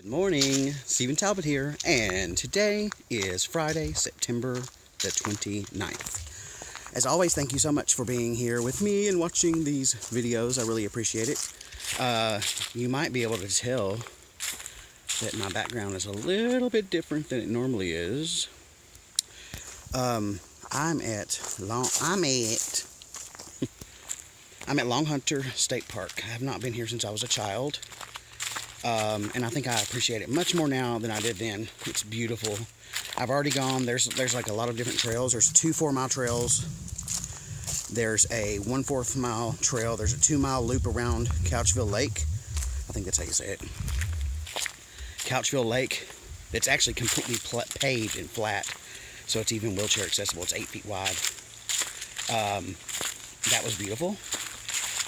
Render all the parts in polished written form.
Good morning, Stephen Talbot here, and today is Friday, September the 29th. As always, thank you so much for being here with me and watching these videos. I really appreciate it. You might be able to tell that my background is a little bit different than it normally is. I'm at Long Hunter State Park. I have not been here since I was a child. And I think I appreciate it much more now than I did then. It's beautiful. I've already gone. There's like a lot of different trails. There's 2 4-mile trails. There's a 1/4 mile trail. There's a 2-mile loop around Couchville Lake. I think that's how you say it. Couchville Lake. It's actually completely paved and flat, so it's even wheelchair accessible. It's 8 feet wide. That was beautiful.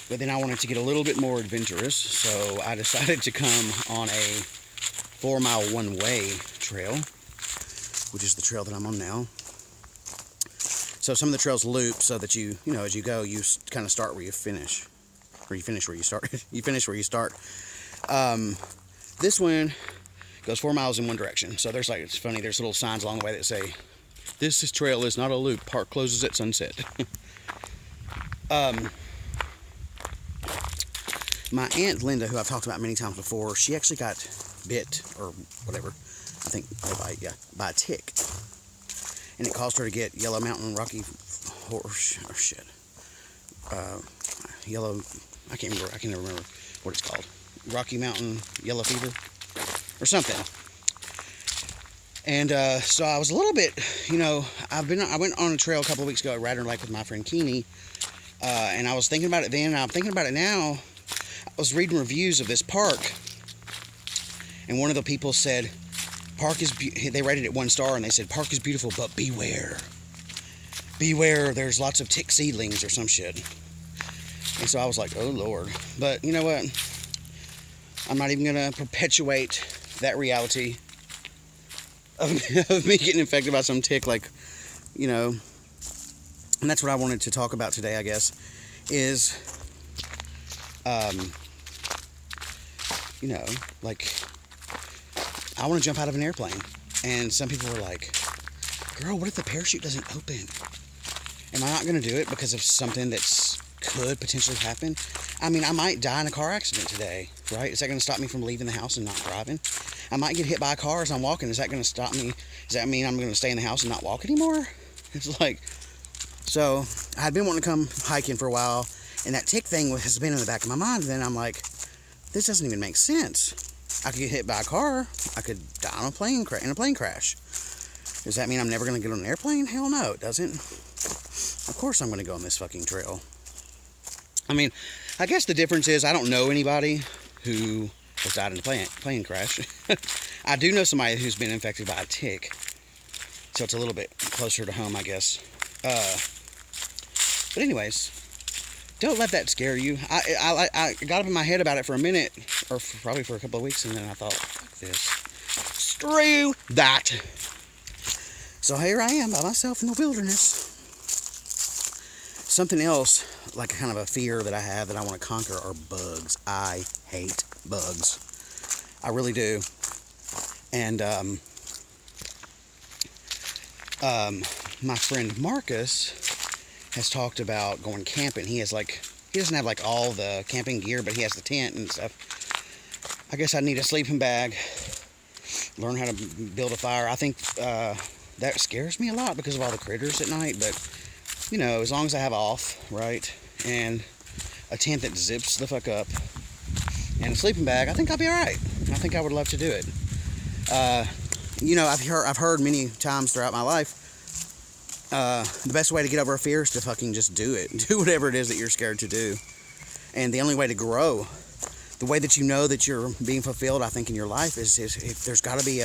But then I wanted to get a little bit more adventurous, so I decided to come on a 4-mile one-way trail, which is the trail that I'm on now. So some of the trails loop so that you as you go, you kind of start where you finish, or you finish where you start. You finish where you start. This one goes 4 miles in one direction. So it's funny, there's little signs along the way that say, "This trail is not a loop. Park closes at sunset." My Aunt Linda, who I've talked about many times before, she actually got bit, or whatever, I think by a tick. And it caused her to get Yellow Mountain Rocky Horse, or shit. I can't remember what it's called. Rocky Mountain Yellow Fever, or something. And so I was a little bit, I went on a trail a couple of weeks ago at Radnor Lake with my friend Keeney. And I was thinking about it then, and I'm thinking about it now. I was reading reviews of this park, and one of the people said, they rated it 1 star, and they said, "Park is beautiful, but beware. Beware, there's lots of tick seedlings," or some shit. And so I was like, oh Lord. But you know what? I'm not even going to perpetuate that reality of me getting infected by some tick, and that's what I wanted to talk about today, I guess, is, I want to jump out of an airplane. And some people were like, "Girl, what if the parachute doesn't open? Am I not going to do it because of something that could potentially happen? I mean, I might die in a car accident today, right? Is that going to stop me from leaving the house and not driving? I might get hit by a car as I'm walking. Is that going to stop me? Does that mean I'm going to stay in the house and not walk anymore?" It's like... So, I had been wanting to come hiking for a while, and that tick thing has been in the back of my mind, and then I'm like, this doesn't even make sense. I could get hit by a car. I could die on in a plane crash. Does that mean I'm never going to get on an airplane? Hell no, it doesn't. Of course I'm going to go on this fucking trail. I mean, I guess the difference is I don't know anybody who has died in a plane crash. I do know somebody who's been infected by a tick, so it's a little bit closer to home, I guess. But anyways, don't let that scare you. I got up in my head about it for a minute, or probably for a couple of weeks, and then I thought, fuck this. Screw that. So here I am by myself in the wilderness. Something else, like kind of a fear that I have that I want to conquer, are bugs. I hate bugs. I really do. And, my friend Marcus has talked about going camping. He doesn't have all the camping gear, but he has the tent and stuff. I guess I need a sleeping bag, learn how to build a fire. I think that scares me a lot because of all the critters at night, but as long as I have off, right, and a tent that zips the fuck up, and a sleeping bag, I think I'll be alright. I think I would love to do it. I've heard many times throughout my life, the best way to get over a fear is to fucking just do it. Do whatever it is that you're scared to do. And the only way to grow, the way that you know that you're being fulfilled, I think, in your life is if there's got to be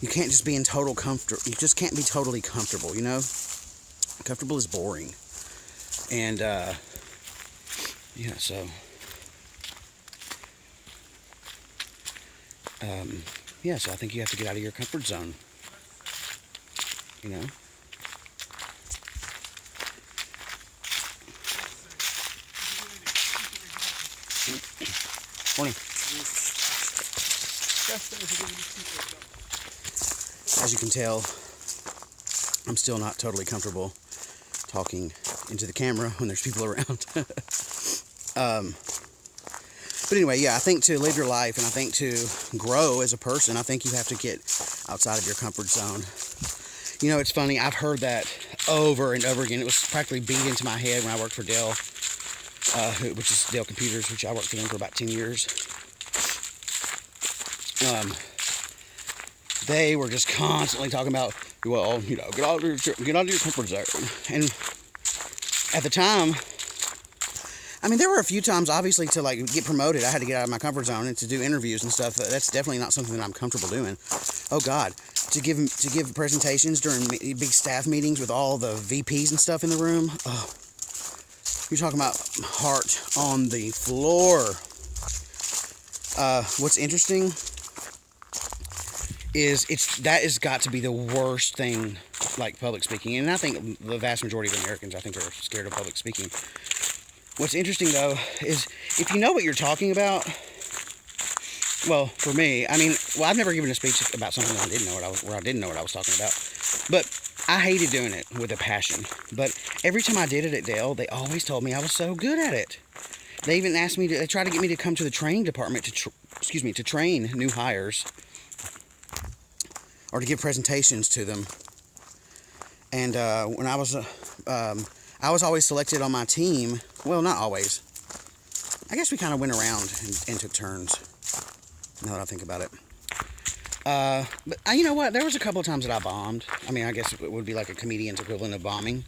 you can't just be in total comfort. You just can't be totally comfortable, Comfortable is boring. And, so... so I think you have to get out of your comfort zone. Morning. As you can tell, I'm still not totally comfortable talking into the camera when there's people around. But anyway, yeah, I think to live your life and I think to grow as a person, I think you have to get outside of your comfort zone. You know, it's funny, I've heard that over and over again. It was practically beat into my head when I worked for Dell, which is Dell Computers, which I worked for them for about 10 years. They were just constantly talking about, well, you know, get out of your comfort zone. And at the time, I mean, there were a few times, obviously, to like get promoted, I had to get out of my comfort zone and to do interviews and stuff. That's definitely not something that I'm comfortable doing. Oh God, to give presentations during big staff meetings with all the VPs and stuff in the room. Oh, you're talking about heart on the floor. What's interesting is that has got to be the worst thing, like public speaking. And I think the vast majority of Americans, I think, are scared of public speaking. What's interesting, though, is if you know what you're talking about, well, for me, I mean, well, I've never given a speech about something I didn't know what I was talking about, but I hated doing it with a passion. But every time I did it at Dell, they always told me I was so good at it. They even asked me they tried to get me to come to the training department to train new hires or to give presentations to them. And when I was always selected on my team. Well, not always. I guess we kind of went around and took turns, now that I think about it. But you know what? There was a couple of times that I bombed. I mean, I guess it would be like a comedian's equivalent of bombing,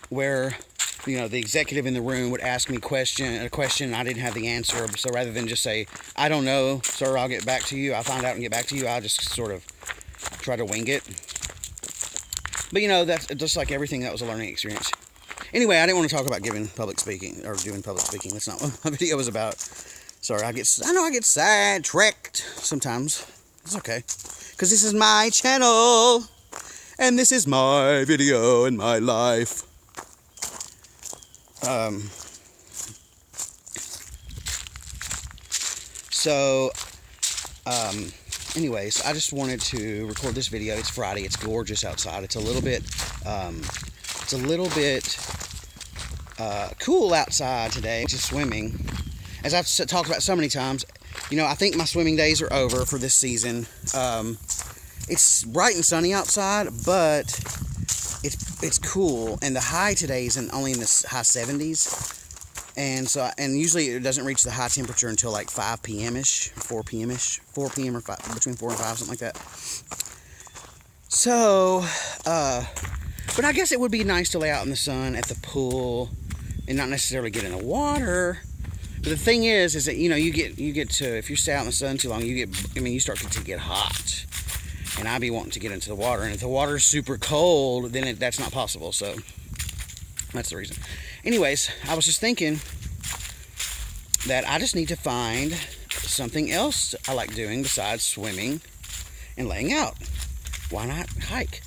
where, you know, the executive in the room would ask me a question, and I didn't have the answer. So rather than just say, I don't know, sir, I'll get back to you, I'll find out and get back to you, I'll just sort of try to wing it. But, you know, that's just like everything, that was a learning experience. Anyway, I didn't want to talk about giving public speaking or doing public speaking. That's not what my video was about. Sorry, I know I get sidetracked sometimes. It's okay, because this is my channel, and this is my video and my life. Anyways, I just wanted to record this video. It's Friday. It's gorgeous outside. It's a little bit cool outside today, just swimming. As I've talked about so many times, you know, I think my swimming days are over for this season. It's bright and sunny outside, but it's cool, and the high today is only in the high 70s, and usually it doesn't reach the high temperature until like 5 p.m.ish, 4 p.m.ish, 4 p.m. or 5, between 4 and 5, something like that. So, but I guess it would be nice to lay out in the sun at the pool and not necessarily get in the water. But the thing is that, you know, you get to, if you stay out in the sun too long, you start to get hot. And I'd be wanting to get into the water. And if the water's super cold, then that's not possible. So that's the reason. Anyways, I was just thinking that I just need to find something else I like doing besides swimming and laying out. Why not hike?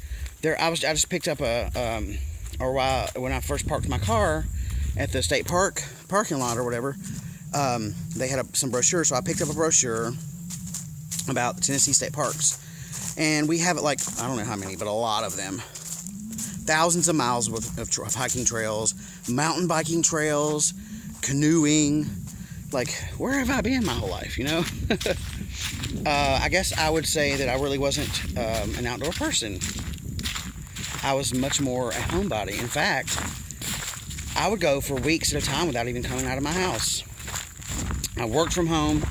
I just picked up when I first parked my car at the state park parking lot or whatever, they had some brochures, so I picked up a brochure about the Tennessee state parks, and we have like, I don't know how many, but a lot of them, thousands of miles of hiking trails, mountain biking trails, canoeing. Like, where have I been my whole life, you know? I guess I would say that I really wasn't an outdoor person. I was much more a homebody. In fact, I would go for weeks at a time without even coming out of my house. I worked from home.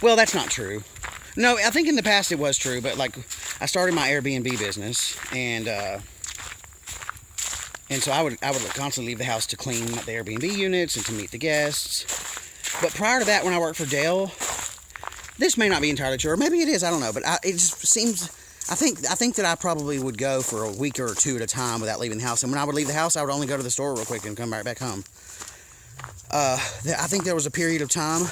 Well, that's not true. No, I think in the past it was true, but like, I started my Airbnb business, and so I would constantly leave the house to clean the Airbnb units and to meet the guests. But prior to that, when I worked for Dell, this may not be entirely true, or maybe it is, I don't know, but it just seems, I think that I probably would go for a week or two at a time without leaving the house. And when I would leave the house, I would only go to the store real quick and come right back home. I think there was a period of time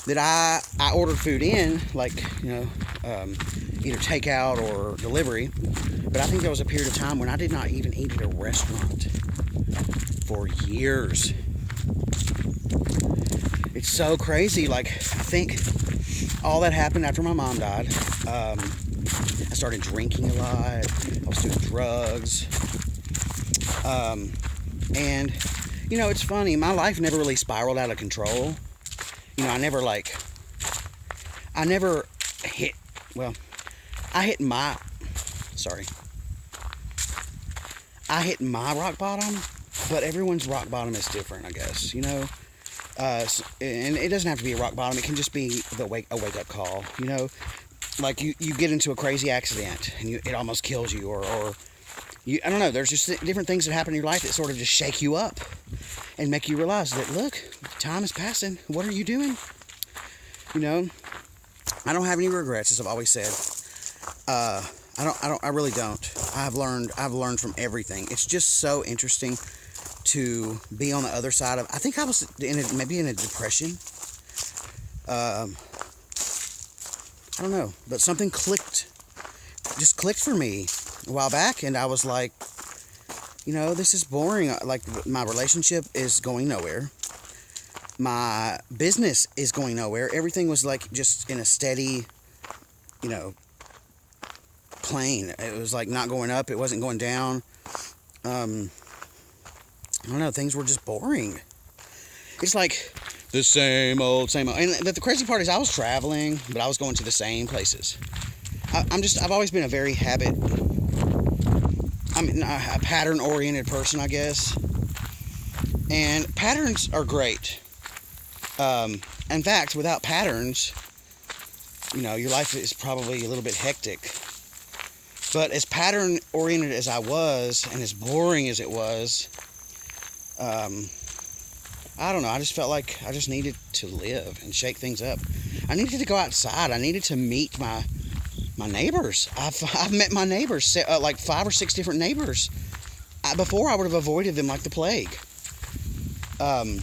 that I ordered food in, like, you know, either takeout or delivery. But I think there was a period of time when I did not even eat at a restaurant for years. It's so crazy. Like, I think all that happened after my mom died. I started drinking a lot. I was doing drugs. And, you know, it's funny. My life never really spiraled out of control. You know, I never hit, well, I hit my rock bottom, but everyone's rock bottom is different, I guess, you know. And it doesn't have to be a rock bottom. It can just be a wake-up call, you know. Like you get into a crazy accident and it almost kills you, or I don't know. There's just different things that happen in your life that sort of just shake you up and make you realize that, look, time is passing. What are you doing? You know, I don't have any regrets, as I've always said. I really don't. I've learned from everything. It's just so interesting to be on the other side of. I think I was maybe in a depression. I don't know, but something just clicked for me a while back, and I was like, you know, this is boring. Like, my relationship is going nowhere. My business is going nowhere. Everything was like just in a steady, you know, plane. It was like not going up. It wasn't going down. I don't know. Things were just boring. It's like the same old. And the crazy part is I was traveling, but I was going to the same places. I've always been a very a pattern-oriented person, I guess. And patterns are great. In fact, without patterns, you know, your life is probably a little bit hectic. But as pattern-oriented as I was, and as boring as it was, I don't know, I just felt like I just needed to live and shake things up. I needed to go outside. I needed to meet my neighbors. I've met my neighbors, like 5 or 6 different neighbors. Before, I would have avoided them like the plague. I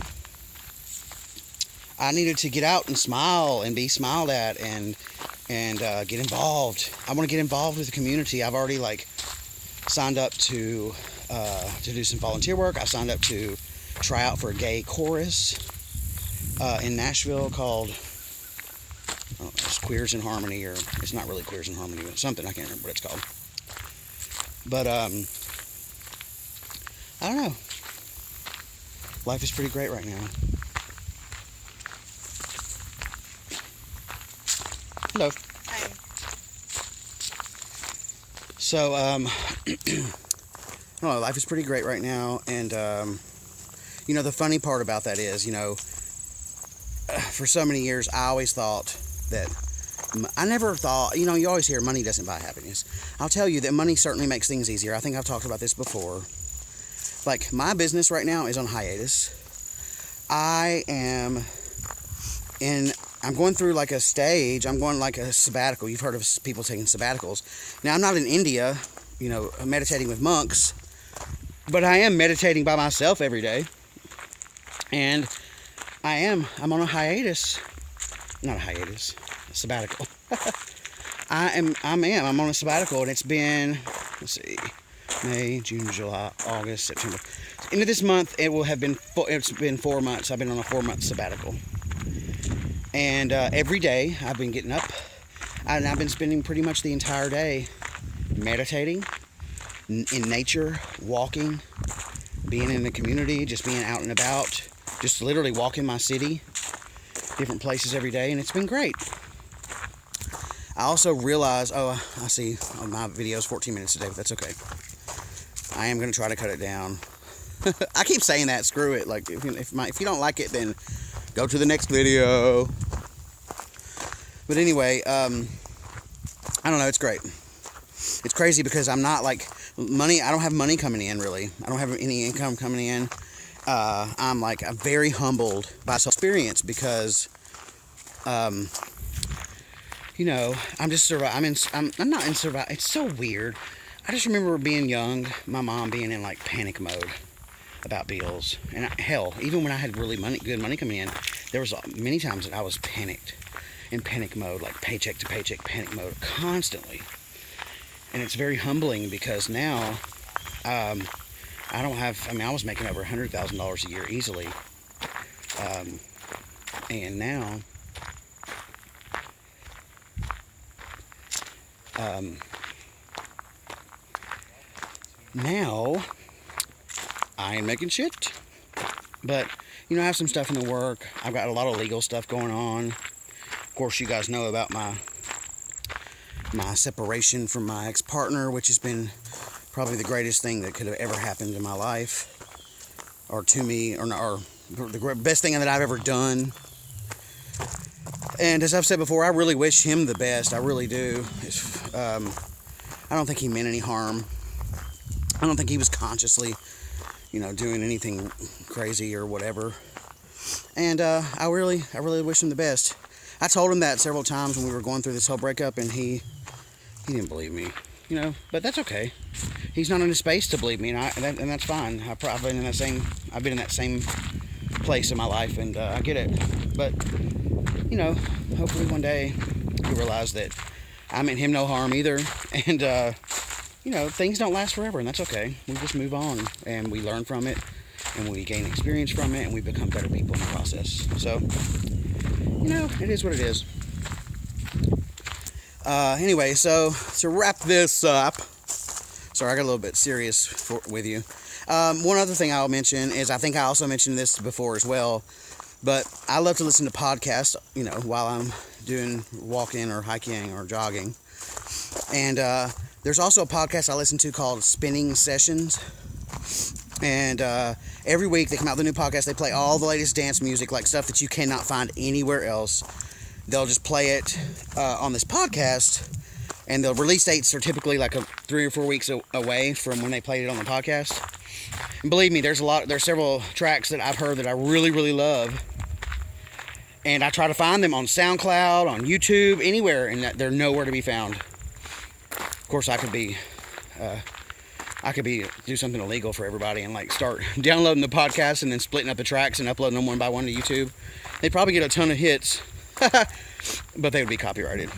needed to get out and smile and be smiled at and get involved. I want to get involved with the community. I've already signed up to do some volunteer work. I signed up to try out for a gay chorus in Nashville called it's Queers in Harmony, or it's not really Queers in Harmony, but something, I can't remember what it's called. But I don't know. Life is pretty great right now. Hello. Hi. So, I don't know, life is pretty great right now, and, you know, the funny part about that is, you know, for so many years, I always thought that, I never thought, you know, you always hear money doesn't buy happiness. I'll tell you that money certainly makes things easier. I think I've talked about this before. Like, my business right now is on hiatus. I'm going through like a stage. I'm going like a sabbatical. You've heard of people taking sabbaticals. Now, I'm not in India, you know, meditating with monks, but I am meditating by myself every day. And I'm on a hiatus. Not a hiatus, a sabbatical. I'm on a sabbatical, and it's been, let's see, May, June, July, August, September. Into this month, it's been 4 months. I've been on a 4-month sabbatical. And every day I've been getting up, and I've been spending pretty much the entire day meditating in nature, walking, being in the community, just being out and about, just literally walking my city, different places every day, and it's been great. I also realize, I see my video is 14 minutes today, but that's okay. I am going to try to cut it down. I keep saying that, screw it. Like, if you don't like it, then go to the next video. But anyway, I don't know, it's great. It's crazy because I'm not like money. I don't have money coming in, really. I don't have any income coming in. I'm very humbled by this experience because, you know, I'm just surviving. I'm not in survival. It's so weird. I just remember being young, my mom being in like panic mode about bills, and hell, even when I had really good money coming in, there was many times that I was in panic mode, like paycheck to paycheck panic mode, constantly. And it's very humbling because now, I was making over $100,000 a year easily, and now Now I ain't making shit. But, you know, I have some stuff in the work. I've got a lot of legal stuff going on. Of course, you guys know about my separation from my ex-partner, which has been probably the greatest thing that could have ever happened in my life, or to me, or the best thing that I've ever done. And as I've said before, I really wish him the best. I really do. I don't think he meant any harm. I don't think he was consciously, doing anything crazy or whatever. And I really wish him the best. I told him that several times when we were going through this whole breakup, and he didn't believe me, But that's okay. He's not in a space to believe me, and that's fine. I've been in that same place in my life, and I get it. But hopefully one day he'll realize that I meant him no harm either, and things don't last forever, and that's okay. We just move on, and we learn from it, and we gain experience from it, and we become better people in the process. So, it is what it is. Anyway, so to wrap this up, sorry, I got a little bit serious with you. One other thing I'll mention is, I think I also mentioned this before as well, but I love to listen to podcasts, while I'm doing walking or hiking or jogging. And there's also a podcast I listen to called Spinning Sessions. And every week they come out with a new podcast. They play all the latest dance music, like stuff that you cannot find anywhere else. They'll just play it on this podcast, and the release dates are typically like 3 or 4 weeks away from when they played it on the podcast. And believe me, there's several tracks that I've heard that I really, really love, and I try to find them on SoundCloud, on YouTube, anywhere, and they're nowhere to be found. Of course, I could do something illegal for everybody and start downloading the podcast and then splitting up the tracks and uploading them one by one to YouTube. They'd probably get a ton of hits, but they would be copyrighted,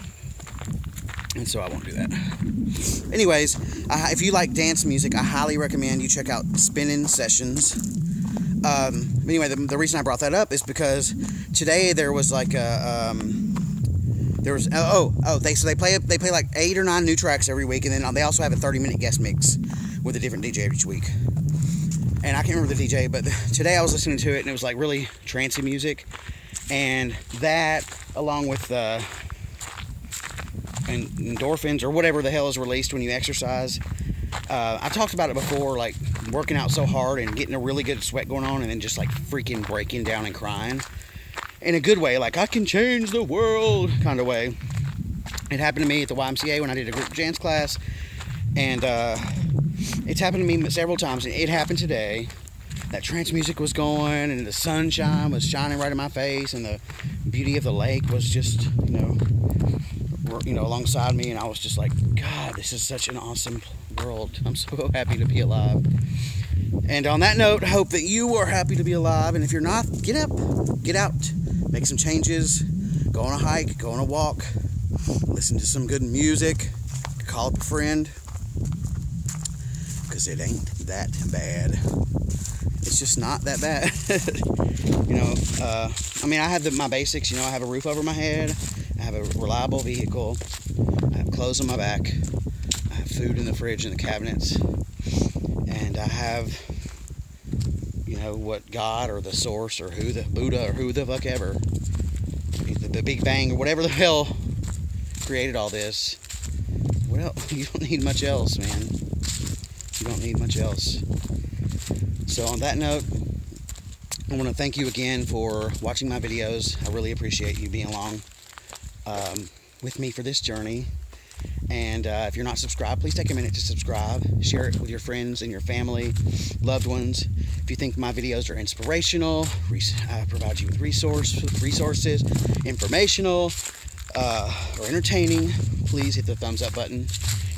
and so I won't do that. Anyways, if you like dance music, I highly recommend you check out Spinning Sessions. Anyway, the reason I brought that up is because today there was they play like 8 or 9 new tracks every week, and then they also have a 30-minute guest mix with a different DJ each week. And I can't remember the DJ, but today I was listening to it, and it was really trancey music. And that, along with endorphins or whatever the hell is released when you exercise. I talked about it before, working out so hard and getting a really good sweat going on, and then just freaking breaking down and crying. In a good way, I can change the world kind of way. It happened to me at the YMCA when I did a group dance class, and it's happened to me several times, and it happened today. That trance music was going, and the sunshine was shining right in my face, and the beauty of the lake was just, alongside me, and I was just like, God, this is such an awesome world. I'm so happy to be alive. And on that note, I hope that you are happy to be alive, and if you're not, get up, get out, make some changes, go on a hike, go on a walk, listen to some good music, call up a friend, because it ain't that bad. It's just not that bad. I have my basics. I have a roof over my head. I have a reliable vehicle. I have clothes on my back. I have food in the fridge and the cabinets. And I have, what God or the source or who the Buddha or who the fuck ever, the Big Bang or whatever the hell created all this. Well, you don't need much else, man. You don't need much else. So on that note, I want to thank you again for watching my videos. I really appreciate you being along with me for this journey. And if you're not subscribed, please take a minute to subscribe. Share it with your friends and your family, loved ones. If you think my videos are inspirational, provide you with resources, informational, or entertaining, please hit the thumbs up button.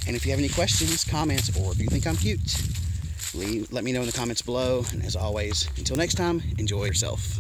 And if you have any questions, comments, or if you think I'm cute, let me know in the comments below. And as always, until next time, enjoy yourself.